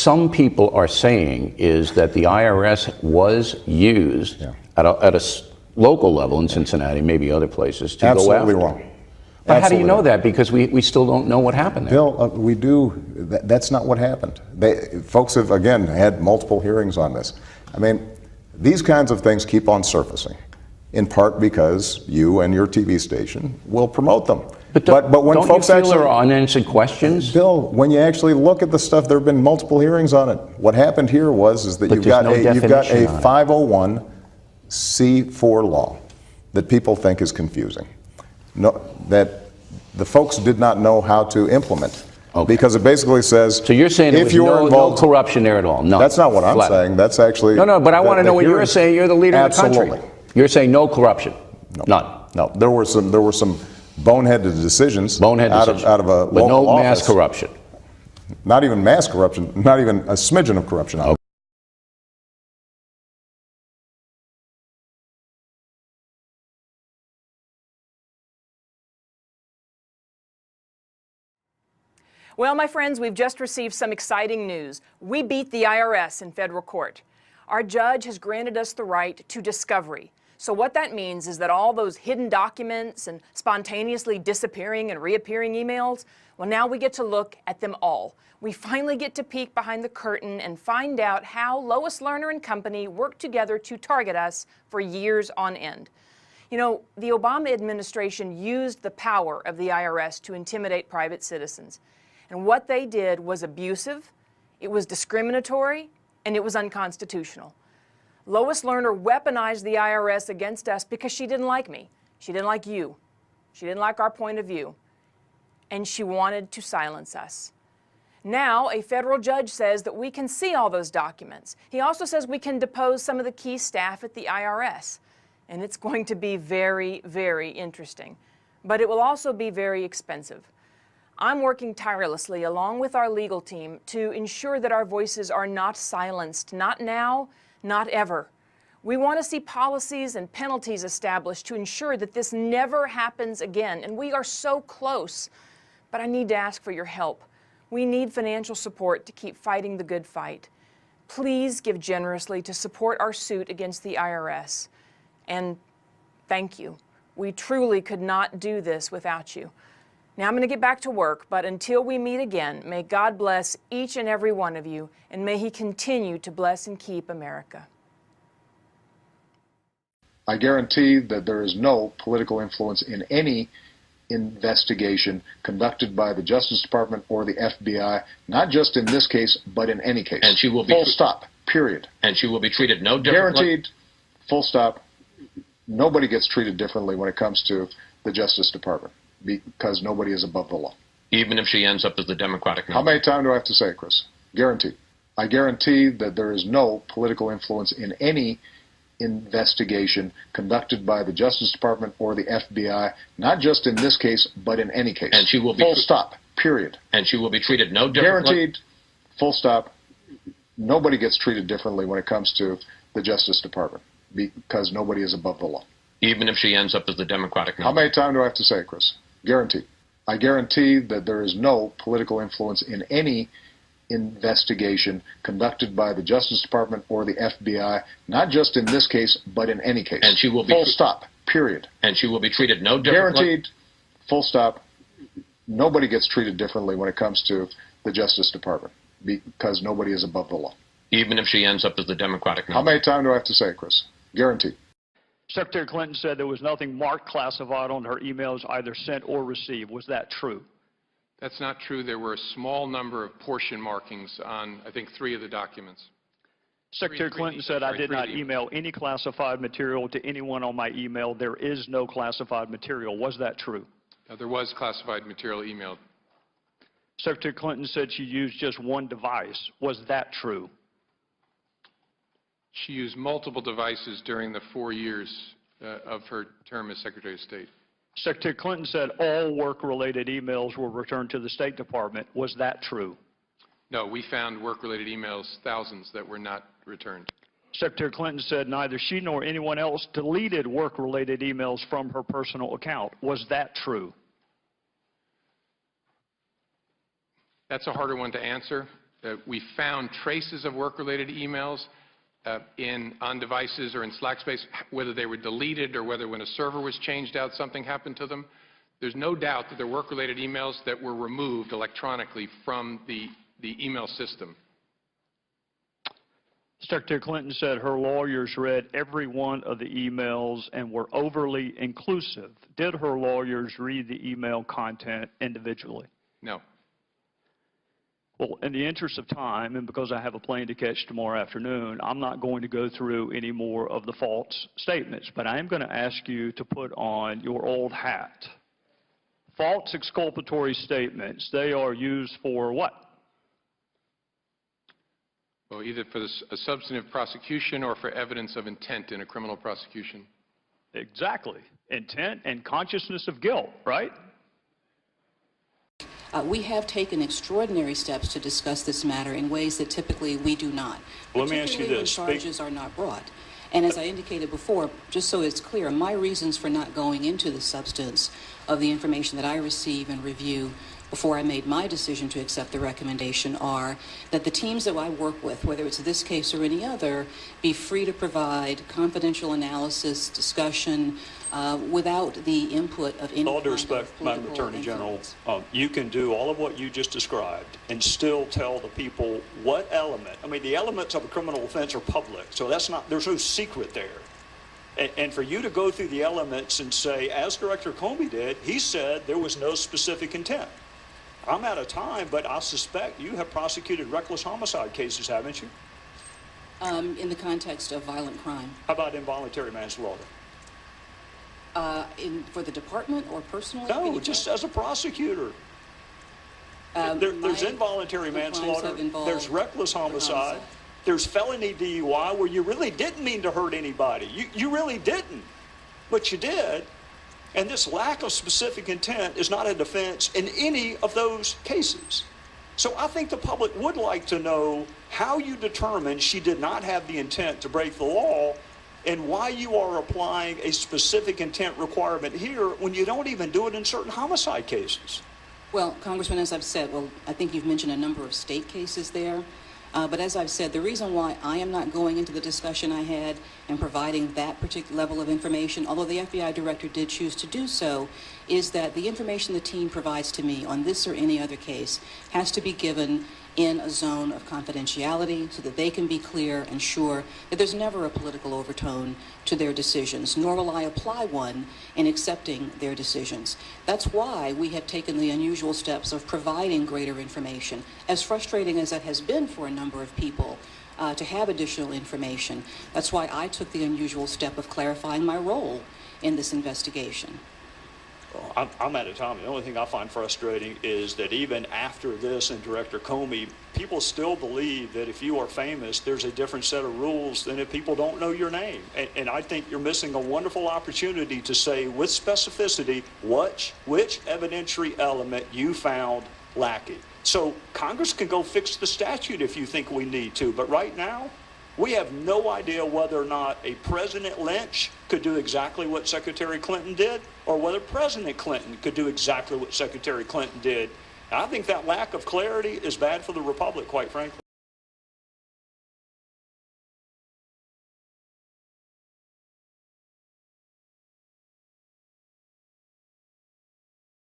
some people are saying is that the IRS was used at a local level in Cincinnati, maybe other places, to go after. Absolutely wrong. But how do you know that? Because we still don't know what happened there. Bill, we do. That's not what happened. Folks have, again, had multiple hearings on this. I mean, these kinds of things keep on surfacing, in part because you and your TV station will promote them. But when don't folks you feel actually, there are unanswered questions? Bill, when you actually look at the stuff, there have been multiple hearings on it. What happened here is that you've got a 501c4 law that people think is confusing. That the folks did not know how to implement. Okay. Because it basically says, so you're saying if you're involved, no corruption there at all? No. That's not what I'm saying. That's actually no. But I want to know what you're saying. You're the leader of the country. You're saying no corruption. No. None. No. There were some boneheaded decisions. Out of a but local no office. Mass corruption. Not even mass corruption. Not even a smidgen of corruption. Okay. Well, my friends, we've just received some exciting news. We beat the IRS in federal court. Our judge has granted us the right to discovery. So what that means is that all those hidden documents and spontaneously disappearing and reappearing emails, well, now we get to look at them all. We finally get to peek behind the curtain and find out how Lois Lerner and company worked together to target us for years on end. You know, the Obama administration used the power of the IRS to intimidate private citizens. And what they did was abusive, it was discriminatory, and it was unconstitutional. Lois Lerner weaponized the IRS against us because she didn't like me. She didn't like you. She didn't like our point of view. And she wanted to silence us. Now, a federal judge says that we can see all those documents. He also says we can depose some of the key staff at the IRS. And it's going to be very, very interesting. But it will also be very expensive. I'm working tirelessly along with our legal team to ensure that our voices are not silenced, not now, not ever. We want to see policies and penalties established to ensure that this never happens again, and we are so close. But I need to ask for your help. We need financial support to keep fighting the good fight. Please give generously to support our suit against the IRS. And thank you. We truly could not do this without you. Now I'm going to get back to work, but until we meet again, may God bless each and every one of you, and may He continue to bless and keep America. I guarantee that there is no political influence in any investigation conducted by the Justice Department or the FBI, not just in this case, but in any case. And she will be full stop, period. And she will be treated no differently. Guaranteed, full stop. Nobody gets treated differently when it comes to the Justice Department, because nobody is above the law. Even if she ends up as the Democratic nominee. How many times do I have to say it, Chris? Guaranteed. I guarantee that there is no political influence in any investigation conducted by the Justice Department or the FBI, not just in this case, but in any case. And she will be full stop, period. And she will be treated no differently. Guaranteed, full stop. Nobody gets treated differently when it comes to the Justice Department, because nobody is above the law. Even if she ends up as the Democratic nominee. How many times do I have to say it, Chris? Guaranteed. I guarantee that there is no political influence in any investigation conducted by the Justice Department or the FBI, not just in this case, but in any case. And she will be full stop, period. And she will be treated no differently. Guaranteed, full stop. Nobody gets treated differently when it comes to the Justice Department, because nobody is above the law. Even if she ends up as the Democratic nominee. How many times do I have to say it, Chris? Guaranteed. Secretary Clinton said there was nothing marked classified on her emails either sent or received. Was that true? That's not true. There were a small number of portion markings on, I think, 3 of the documents. Secretary Clinton said, I did not email any classified material to anyone on my email. There is no classified material. Was that true? There was classified material emailed. Secretary Clinton said she used just one device. Was that true? She used multiple devices during the 4 years of her term as Secretary of State. Secretary Clinton said all work-related emails were returned to the State Department. Was that true? No, we found work-related emails, thousands, that were not returned. Secretary Clinton said neither she nor anyone else deleted work-related emails from her personal account. Was that true? That's a harder one to answer. We found traces of work-related emails on devices or in Slack space, whether they were deleted or whether when a server was changed out something happened to them. There's no doubt that there were work-related emails that were removed electronically from the email system. Secretary Clinton said her lawyers read every one of the emails and were overly inclusive. Did her lawyers read the email content individually? No. Well, in the interest of time, and because I have a plane to catch tomorrow afternoon, I'm not going to go through any more of the false statements, but I am going to ask you to put on your old hat. False exculpatory statements, they are used for what? Well, either for a substantive prosecution or for evidence of intent in a criminal prosecution. Exactly. Intent and consciousness of guilt, right? We have taken extraordinary steps to discuss this matter in ways that typically we do not. Let me ask you this. When charges are not brought. And as I indicated before, just so it's clear, my reasons for not going into the substance of the information that I receive and review before I made my decision to accept the recommendation are that the teams that I work with, whether it's this case or any other, be free to provide confidential analysis, discussion, without the input of any With all due kind respect, of Madam political Attorney General, influence. you can do all of what you just described and still tell the people what element. I mean, the elements of a criminal offense are public, so that's not, there's no secret there. And for you to go through the elements and say, as Director Comey did, he said there was no specific intent. I'm out of time, but I suspect you have prosecuted reckless homicide cases, haven't you? In the context of violent crime. How about involuntary manslaughter? For the department or personally? No, just as a prosecutor. There's involuntary manslaughter, there's reckless homicide, there's felony DUI where you really didn't mean to hurt anybody. You really didn't, but you did. And this lack of specific intent is not a defense in any of those cases. So I think the public would like to know how you determined she did not have the intent to break the law and why you are applying a specific intent requirement here when you don't even do it in certain homicide cases. Well, Congressman, as I've said, I think you've mentioned a number of state cases there. But as I've said, the reason why I am not going into the discussion I had and providing that particular level of information, although the FBI director did choose to do so, is that the information the team provides to me on this or any other case has to be given in a zone of confidentiality so that they can be clear and sure that there's never a political overtone to their decisions, nor will I apply one in accepting their decisions. That's why we have taken the unusual steps of providing greater information, as frustrating as that has been for a number of people to have additional information. That's why I took the unusual step of clarifying my role in this investigation. I'm out of time. The only thing I find frustrating is that even after this and Director Comey, people still believe that if you are famous, there's a different set of rules than if people don't know your name. And I think you're missing a wonderful opportunity to say with specificity which evidentiary element you found lacking. So Congress can go fix the statute if you think we need to, but right now, we have no idea whether or not a President Lynch could do exactly what Secretary Clinton did, or whether President Clinton could do exactly what Secretary Clinton did. And I think that lack of clarity is bad for the Republic, quite frankly.